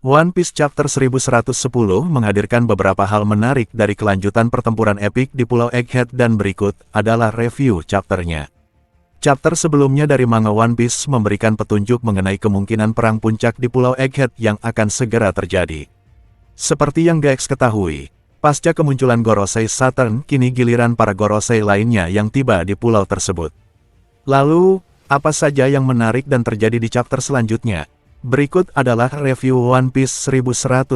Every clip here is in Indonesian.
One Piece Chapter 1110 menghadirkan beberapa hal menarik dari kelanjutan pertempuran epik di Pulau Egghead dan berikut adalah review chapternya. Chapter sebelumnya dari manga One Piece memberikan petunjuk mengenai kemungkinan perang puncak di Pulau Egghead yang akan segera terjadi. Seperti yang Gax ketahui, pasca kemunculan Gorosei Saturn, kini giliran para Gorosei lainnya yang tiba di pulau tersebut. Lalu, apa saja yang menarik dan terjadi di chapter selanjutnya? Berikut adalah review One Piece 1110.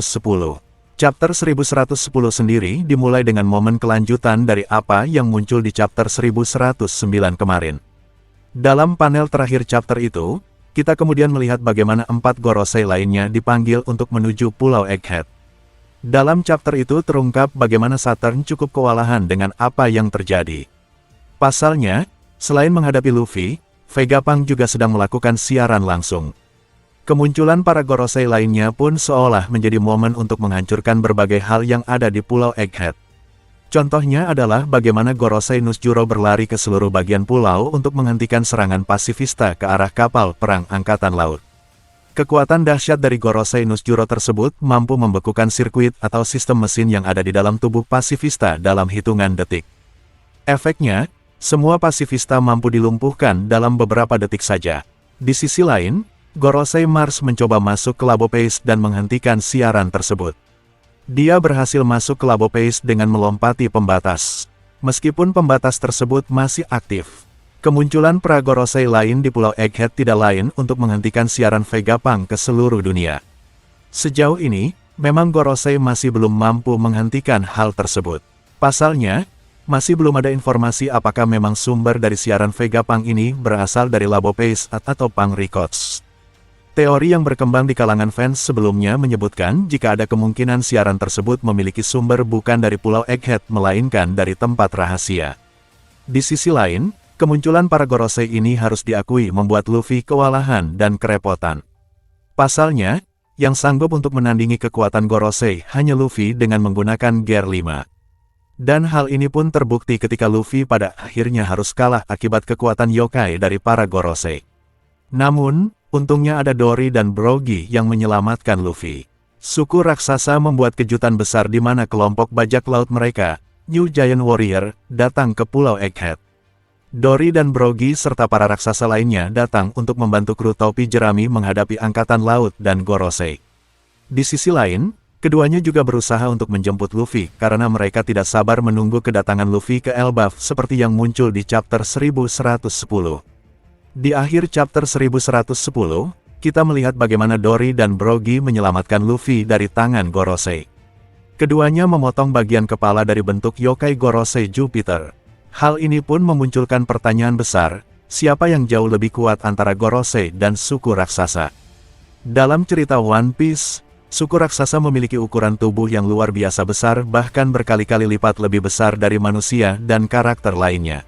Chapter 1110 sendiri dimulai dengan momen kelanjutan dari apa yang muncul di chapter 1109 kemarin. Dalam panel terakhir chapter itu, kita kemudian melihat bagaimana 4 Gorosei lainnya dipanggil untuk menuju Pulau Egghead. Dalam chapter itu terungkap bagaimana Saturn cukup kewalahan dengan apa yang terjadi. Pasalnya, selain menghadapi Luffy, Vegapunk juga sedang melakukan siaran langsung. Kemunculan para Gorosei lainnya pun seolah menjadi momen untuk menghancurkan berbagai hal yang ada di Pulau Egghead. Contohnya adalah bagaimana Gorosei Nusjuro berlari ke seluruh bagian pulau untuk menghentikan serangan pasifista ke arah kapal perang Angkatan Laut. Kekuatan dahsyat dari Gorosei Nusjuro tersebut mampu membekukan sirkuit atau sistem mesin yang ada di dalam tubuh pasifista dalam hitungan detik. Efeknya, semua pasifista mampu dilumpuhkan dalam beberapa detik saja. Di sisi lain, Gorosei Mars mencoba masuk ke Labo Pace dan menghentikan siaran tersebut. Dia berhasil masuk ke Labo Pace dengan melompati pembatas. Meskipun pembatas tersebut masih aktif, kemunculan pra Gorosei lain di Pulau Egghead tidak lain untuk menghentikan siaran Vegapunk ke seluruh dunia. Sejauh ini, memang Gorosei masih belum mampu menghentikan hal tersebut. Pasalnya, masih belum ada informasi apakah memang sumber dari siaran Vegapunk ini berasal dari Labo Pace atau Punk Records. Teori yang berkembang di kalangan fans sebelumnya menyebutkan jika ada kemungkinan siaran tersebut memiliki sumber bukan dari Pulau Egghead melainkan dari tempat rahasia. Di sisi lain, kemunculan para Gorosei ini harus diakui membuat Luffy kewalahan dan kerepotan. Pasalnya, yang sanggup untuk menandingi kekuatan Gorosei hanya Luffy dengan menggunakan Gear 5. Dan hal ini pun terbukti ketika Luffy pada akhirnya harus kalah akibat kekuatan yokai dari para Gorosei. Namun, untungnya ada Dory dan Brogy yang menyelamatkan Luffy. Suku raksasa membuat kejutan besar di mana kelompok bajak laut mereka, New Giant Warrior, datang ke Pulau Egghead. Dory dan Brogy serta para raksasa lainnya datang untuk membantu kru topi jerami menghadapi Angkatan Laut dan Gorosei. Di sisi lain, keduanya juga berusaha untuk menjemput Luffy karena mereka tidak sabar menunggu kedatangan Luffy ke Elbaf seperti yang muncul di chapter 1110. Di akhir chapter 1110, kita melihat bagaimana Dory dan Brogy menyelamatkan Luffy dari tangan Gorosei. Keduanya memotong bagian kepala dari bentuk yokai Gorosei Jupiter. Hal ini pun memunculkan pertanyaan besar, siapa yang jauh lebih kuat antara Gorosei dan suku raksasa? Dalam cerita One Piece, suku raksasa memiliki ukuran tubuh yang luar biasa besar bahkan berkali-kali lipat lebih besar dari manusia dan karakter lainnya.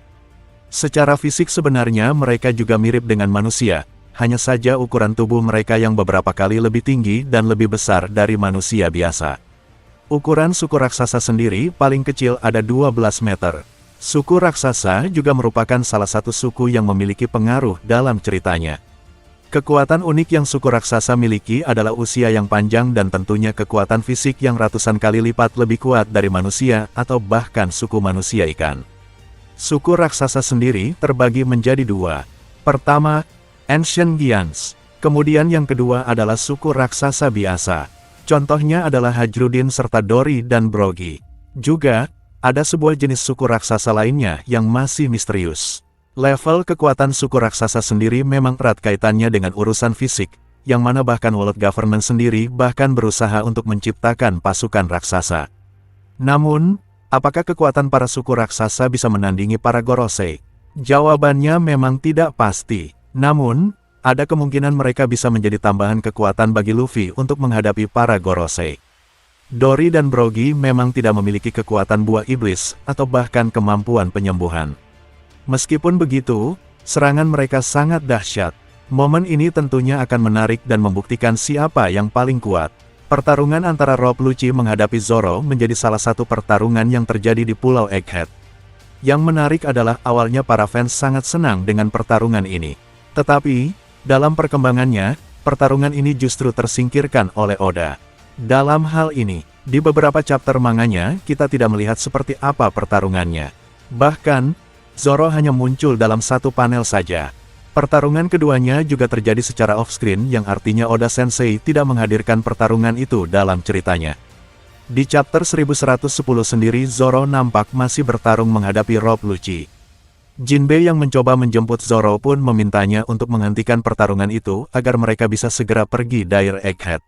Secara fisik sebenarnya mereka juga mirip dengan manusia, hanya saja ukuran tubuh mereka yang beberapa kali lebih tinggi dan lebih besar dari manusia biasa. Ukuran suku raksasa sendiri paling kecil ada 12 meter. Suku raksasa juga merupakan salah satu suku yang memiliki pengaruh dalam ceritanya. Kekuatan unik yang suku raksasa miliki adalah usia yang panjang dan tentunya kekuatan fisik yang ratusan kali lipat lebih kuat dari manusia atau bahkan suku manusia ikan. Suku raksasa sendiri terbagi menjadi dua. Pertama, Ancient Giants. Kemudian yang kedua adalah suku raksasa biasa. Contohnya adalah Hajrudin serta Dory dan Brogy. Juga, ada sebuah jenis suku raksasa lainnya yang masih misterius. Level kekuatan suku raksasa sendiri memang erat kaitannya dengan urusan fisik, yang mana bahkan World Government sendiri bahkan berusaha untuk menciptakan pasukan raksasa. Namun, apakah kekuatan para suku raksasa bisa menandingi para Gorosei? Jawabannya memang tidak pasti. Namun, ada kemungkinan mereka bisa menjadi tambahan kekuatan bagi Luffy untuk menghadapi para Gorosei. Dory dan Brogy memang tidak memiliki kekuatan buah iblis atau bahkan kemampuan penyembuhan. Meskipun begitu, serangan mereka sangat dahsyat. Momen ini tentunya akan menarik dan membuktikan siapa yang paling kuat. Pertarungan antara Rob Lucci menghadapi Zoro menjadi salah satu pertarungan yang terjadi di Pulau Egghead. Yang menarik adalah awalnya para fans sangat senang dengan pertarungan ini. Tetapi, dalam perkembangannya, pertarungan ini justru tersingkirkan oleh Oda. Dalam hal ini, di beberapa chapter manganya, kita tidak melihat seperti apa pertarungannya. Bahkan, Zoro hanya muncul dalam satu panel saja. Pertarungan keduanya juga terjadi secara off-screen yang artinya Oda Sensei tidak menghadirkan pertarungan itu dalam ceritanya. Di chapter 1110 sendiri Zoro nampak masih bertarung menghadapi Rob Lucci. Jinbei yang mencoba menjemput Zoro pun memintanya untuk menghentikan pertarungan itu agar mereka bisa segera pergi dari Egghead.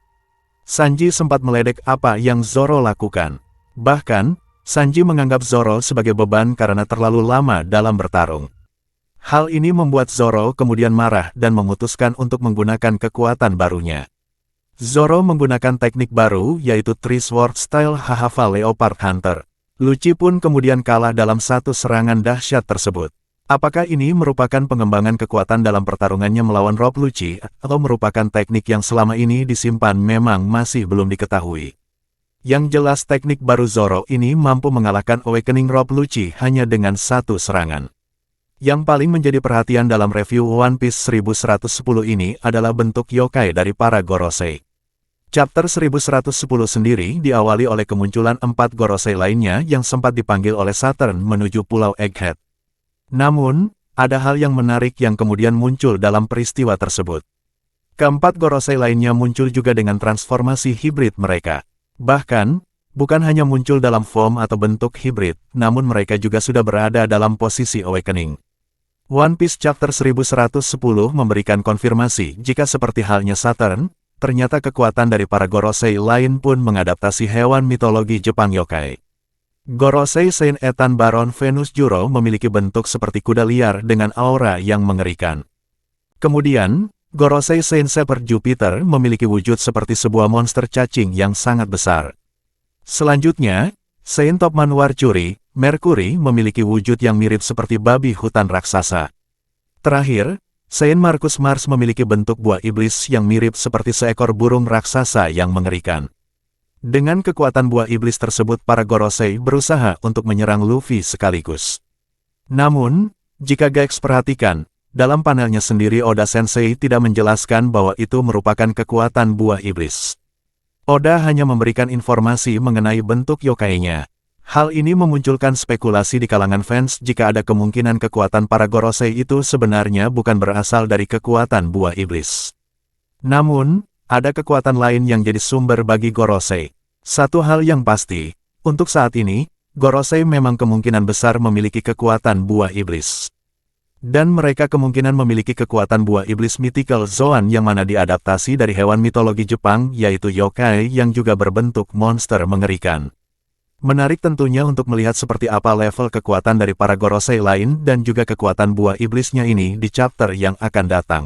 Sanji sempat meledek apa yang Zoro lakukan. Bahkan, Sanji menganggap Zoro sebagai beban karena terlalu lama dalam bertarung. Hal ini membuat Zoro kemudian marah dan memutuskan untuk menggunakan kekuatan barunya. Zoro menggunakan teknik baru yaitu Three Sword Style Hahava Leopard Hunter. Lucci pun kemudian kalah dalam satu serangan dahsyat tersebut. Apakah ini merupakan pengembangan kekuatan dalam pertarungannya melawan Rob Lucci atau merupakan teknik yang selama ini disimpan memang masih belum diketahui. Yang jelas teknik baru Zoro ini mampu mengalahkan Awakening Rob Lucci hanya dengan satu serangan. Yang paling menjadi perhatian dalam review One Piece 1110 ini adalah bentuk yokai dari para Gorosei. Chapter 1110 sendiri diawali oleh kemunculan 4 Gorosei lainnya yang sempat dipanggil oleh Saturn menuju Pulau Egghead. Namun, ada hal yang menarik yang kemudian muncul dalam peristiwa tersebut. Keempat Gorosei lainnya muncul juga dengan transformasi hibrid mereka. Bahkan, bukan hanya muncul dalam form atau bentuk hibrid, namun mereka juga sudah berada dalam posisi Awakening. One Piece Chapter 1110 memberikan konfirmasi jika seperti halnya Saturn, ternyata kekuatan dari para Gorosei lain pun mengadaptasi hewan mitologi Jepang yokai. Gorosei Saint Ethan Baron Venus Juro memiliki bentuk seperti kuda liar dengan aura yang mengerikan. Kemudian, Gorosei Saint Shepherd Jupiter memiliki wujud seperti sebuah monster cacing yang sangat besar. Selanjutnya, Saint Topman Warcuri, Mercury memiliki wujud yang mirip seperti babi hutan raksasa. Terakhir, Saint Marcus Mars memiliki bentuk buah iblis yang mirip seperti seekor burung raksasa yang mengerikan. Dengan kekuatan buah iblis tersebut para Gorosei berusaha untuk menyerang Luffy sekaligus. Namun, jika Gax perhatikan, dalam panelnya sendiri Oda Sensei tidak menjelaskan bahwa itu merupakan kekuatan buah iblis. Oda hanya memberikan informasi mengenai bentuk yokainya. Hal ini memunculkan spekulasi di kalangan fans jika ada kemungkinan kekuatan para Gorosei itu sebenarnya bukan berasal dari kekuatan buah iblis. Namun, ada kekuatan lain yang jadi sumber bagi Gorosei. Satu hal yang pasti, untuk saat ini, Gorosei memang kemungkinan besar memiliki kekuatan buah iblis. Dan mereka kemungkinan memiliki kekuatan buah iblis mythical Zoan yang mana diadaptasi dari hewan mitologi Jepang yaitu yokai yang juga berbentuk monster mengerikan. Menarik tentunya untuk melihat seperti apa level kekuatan dari para Gorosei lain dan juga kekuatan buah iblisnya ini di chapter yang akan datang.